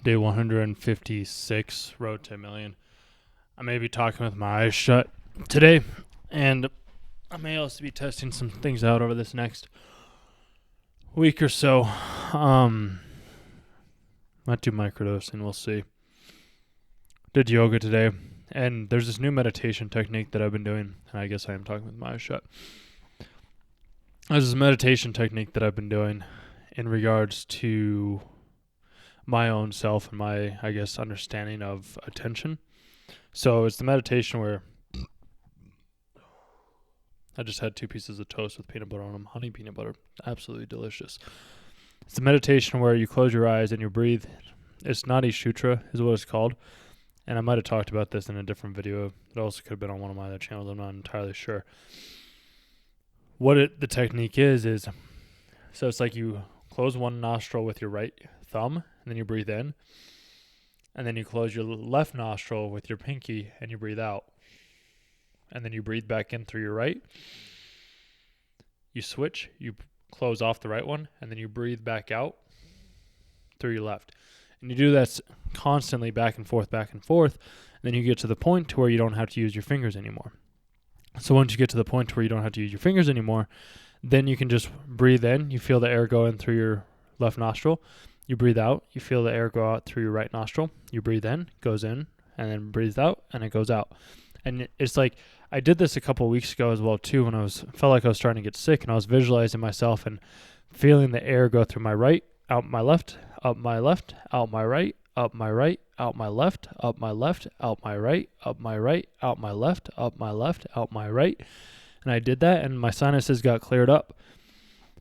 Day 156, Road to a Million. I may be talking with my eyes shut today, and I may also be testing some things out over this next week or so. Might do microdosing, we'll see. Did yoga today, and there's this new meditation technique that I've been doing, and I guess I am talking with my eyes shut. There's this meditation technique that I've been doing in regards to my own self and my, I guess, understanding of attention. So it's the meditation where I just had 2 pieces of toast with peanut butter on them, honey peanut butter, absolutely delicious. It's the meditation where you close your eyes and you breathe. It's Nadi Shutra is what it's called. And I might have talked about this in a different video. It also could have been on one of my other channels. I'm not entirely sure. What the technique is, so it's like you close one nostril with your right thumb, and then you breathe in. And then you close your left nostril with your pinky, and you breathe out. And then you breathe back in through your right. You switch, you close off the right one, and then you breathe back out through your left. And you do that constantly back and forth, and then you get to the point to where you don't have to use your fingers anymore. So once you get to the point where you don't have to use your fingers anymore, then you can just breathe in. You feel the air go in through your left nostril. You breathe out. You feel the air go out through your right nostril. You breathe in, goes in, and then breathes out, and it goes out. And it's like, I did this a couple of weeks ago as well too, when felt like I was starting to get sick, and I was visualizing myself and feeling the air go through my right, out my left, up my left, out my right, up my right, out my left, up my left, out my right, up my right, out my left, up my left, out my right. And I did that, and my sinuses got cleared up.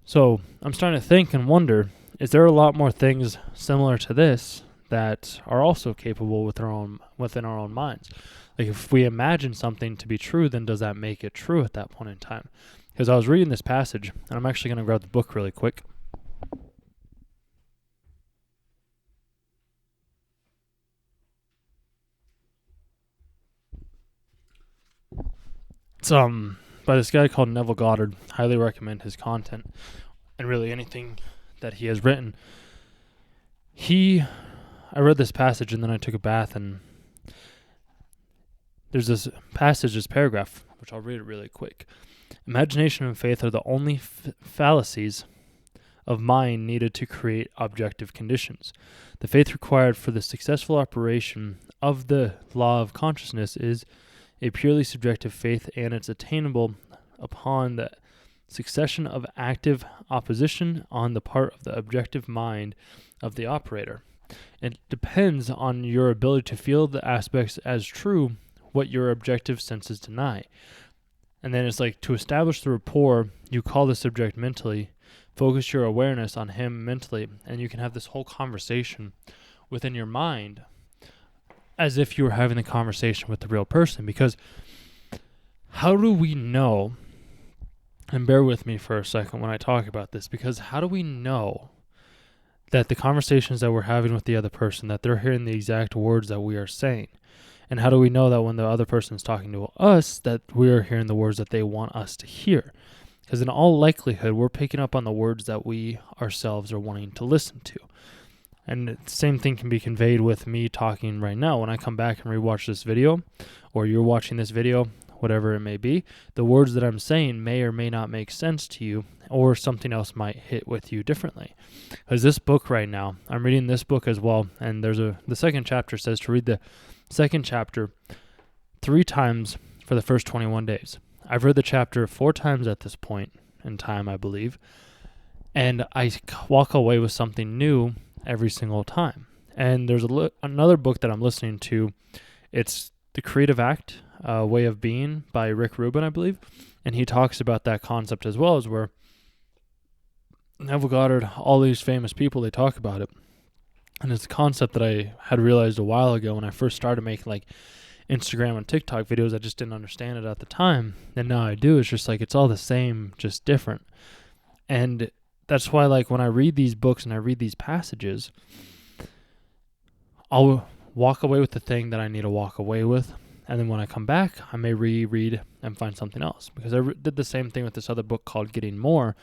So I'm starting to think and wonder, is there a lot more things similar to this that are also capable within our own minds? Like, if we imagine something to be true, then does that make it true at that point in time? Because I was reading this passage, and I'm actually going to grab the book really quick. It's by this guy called Neville Goddard. Highly recommend his content and really anything that he has written. I read this passage and then I took a bath, and there's this passage, this paragraph, which I'll read it really quick. Imagination and faith are the only fallacies of mind needed to create objective conditions. The faith required for the successful operation of the law of consciousness is a purely subjective faith, and it's attainable upon the succession of active opposition on the part of the objective mind of the operator. It depends on your ability to feel the aspects as true what your objective senses deny. And then it's like, to establish the rapport, you call the subject mentally, focus your awareness on him mentally, and you can have this whole conversation within your mind as if you were having the conversation with the real person. Because how do we know, and bear with me for a second when I talk about this, because how do we know that the conversations that we're having with the other person, that they're hearing the exact words that we are saying? And how do we know that when the other person is talking to us, that we are hearing the words that they want us to hear? Because in all likelihood, we're picking up on the words that we ourselves are wanting to listen to. And the same thing can be conveyed with me talking right now. When I come back and rewatch this video, or you're watching this video, whatever it may be, the words that I'm saying may or may not make sense to you, or something else might hit with you differently. Because this book right now, I'm reading this book as well, and the second chapter says to read the second chapter 3 times for the first 21 days. I've read the chapter 4 times at this point in time, I believe, and I walk away with something new every single time. And there's another book that I'm listening to. It's The Creative Act, Way of Being by Rick Rubin, I believe, and he talks about that concept as well, as where Neville Goddard, all these famous people, they talk about it. And it's a concept that I had realized a while ago when I first started making like Instagram and TikTok videos. I just didn't understand it at the time. And now I do. It's just like, it's all the same, just different. And that's why, like, when I read these books and I read these passages, I'll walk away with the thing that I need to walk away with. And then when I come back, I may reread and find something else. Because I did the same thing with this other book called Getting More.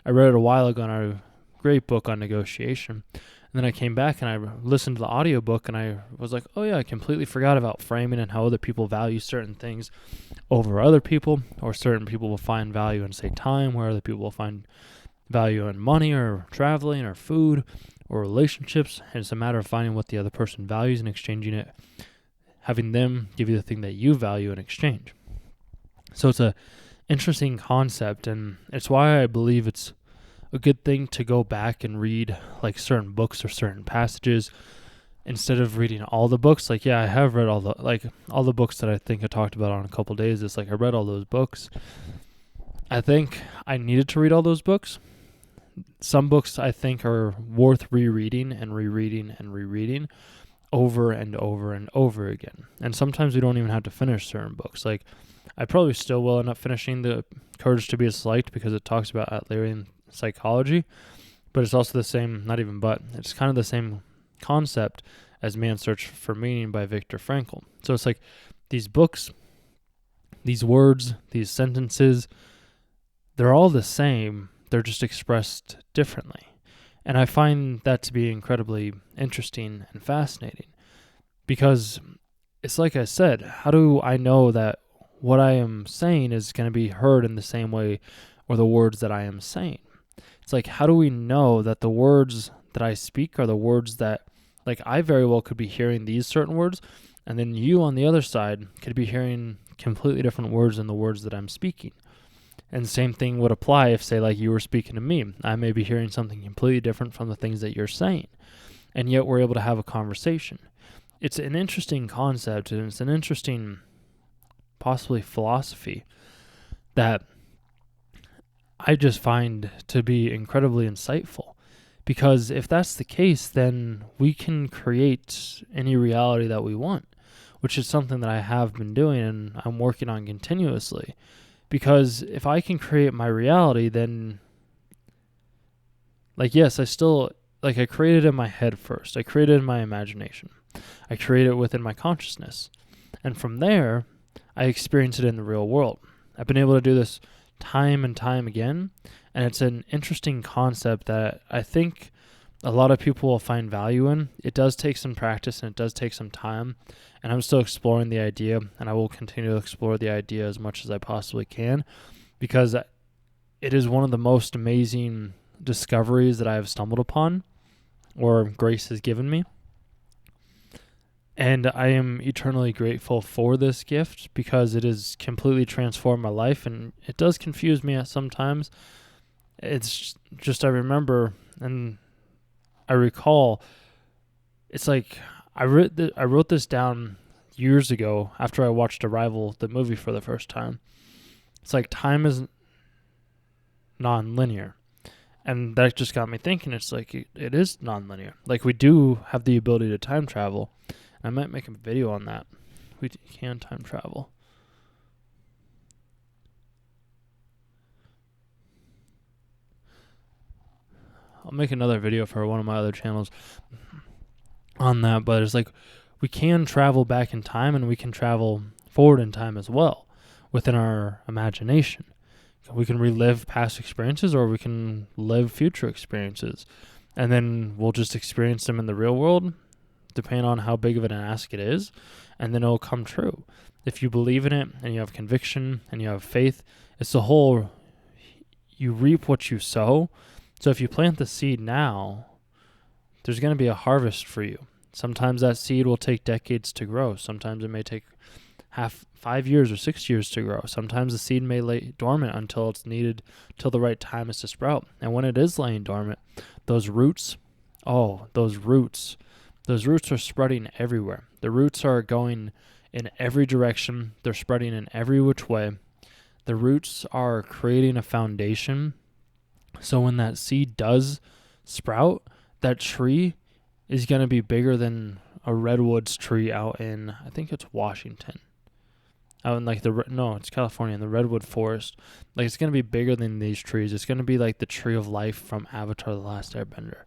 I read it a while ago, and a great book on negotiation. And then I came back and I listened to the audiobook and I was like, oh yeah, I completely forgot about framing and how other people value certain things over other people, or certain people will find value in, say, time, where other people will find value in money or traveling or food or relationships. And it's a matter of finding what the other person values and exchanging it, having them give you the thing that you value in exchange. So it's a interesting concept, and it's why I believe it's a good thing to go back and read like certain books or certain passages instead of reading all the books. Like, yeah, I have read all the books that I think I talked about on a couple days. It's like I read all those books. I think I needed to read all those books. Some books I think are worth rereading and rereading and rereading over and over and over again. And sometimes we don't even have to finish certain books. Like, I probably still will end up finishing The Courage to Be Disliked because it talks about Adlerian psychology, but it's also the same, it's kind of the same concept as Man's Search for Meaning by Viktor Frankl. So it's like these books, these words, these sentences, they're all the same, they're just expressed differently. And I find that to be incredibly interesting and fascinating, because it's like I said, how do I know that what I am saying is going to be heard in the same way, or the words that I am saying? It's like, how do we know that the words that I speak are the words that, like, I very well could be hearing these certain words, and then you on the other side could be hearing completely different words than the words that I'm speaking. And the same thing would apply if, say, like, you were speaking to me. I may be hearing something completely different from the things that you're saying, and yet we're able to have a conversation. It's an interesting concept, and it's an interesting, possibly, philosophy that I just find to be incredibly insightful. Because if that's the case, then we can create any reality that we want, which is something that I have been doing and I'm working on continuously. Because if I can create my reality, then, like, yes, I created in my head first. I created in my imagination. I created it within my consciousness. And from there, I experience it in the real world. I've been able to do this time and time again, and it's an interesting concept that I think a lot of people will find value in. It does take some practice and it does take some time, and I'm still exploring the idea, and I will continue to explore the idea as much as I possibly can, because it is one of the most amazing discoveries that I have stumbled upon, or grace has given me. And I am eternally grateful for this gift, because it has completely transformed my life, and it does confuse me at some times. It's just, I remember and I recall, it's like I wrote this down years ago after I watched Arrival, the movie, for the first time. It's like time is non-linear. And that just got me thinking, it's like it is non-linear. Like, we do have the ability to time travel. I might make a video on that. We can time travel. I'll make another video for one of my other channels on that, but it's like we can travel back in time and we can travel forward in time as well within our imagination. We can relive past experiences, or we can live future experiences, and then we'll just experience them in the real world, depending on how big of an ask it is, and then it'll come true. If you believe in it and you have conviction and you have faith, it's the whole, you reap what you sow. So if you plant the seed now, there's going to be a harvest for you. Sometimes that seed will take decades to grow. Sometimes it may take 5 years or 6 years to grow. Sometimes the seed may lay dormant until it's needed, till the right time is to sprout. And when it is laying dormant, those roots are spreading everywhere. The roots are going in every direction. They're spreading in every which way. The roots are creating a foundation. So when that seed does sprout, that tree is going to be bigger than a redwoods tree out in, I think it's Washington. Out in it's California, in the redwood forest. Like, it's going to be bigger than these trees. It's going to be like the tree of life from Avatar: The Last Airbender.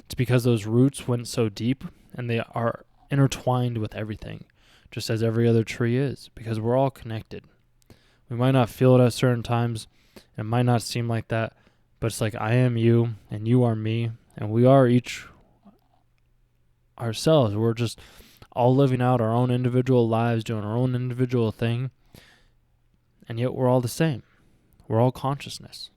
It's because those roots went so deep and they are intertwined with everything, just as every other tree is, because we're all connected. We might not feel it at certain times. It might not seem like that, but it's like I am you and you are me, and we are each ourselves. We're just all living out our own individual lives, doing our own individual thing, and yet we're all the same. We're all consciousness.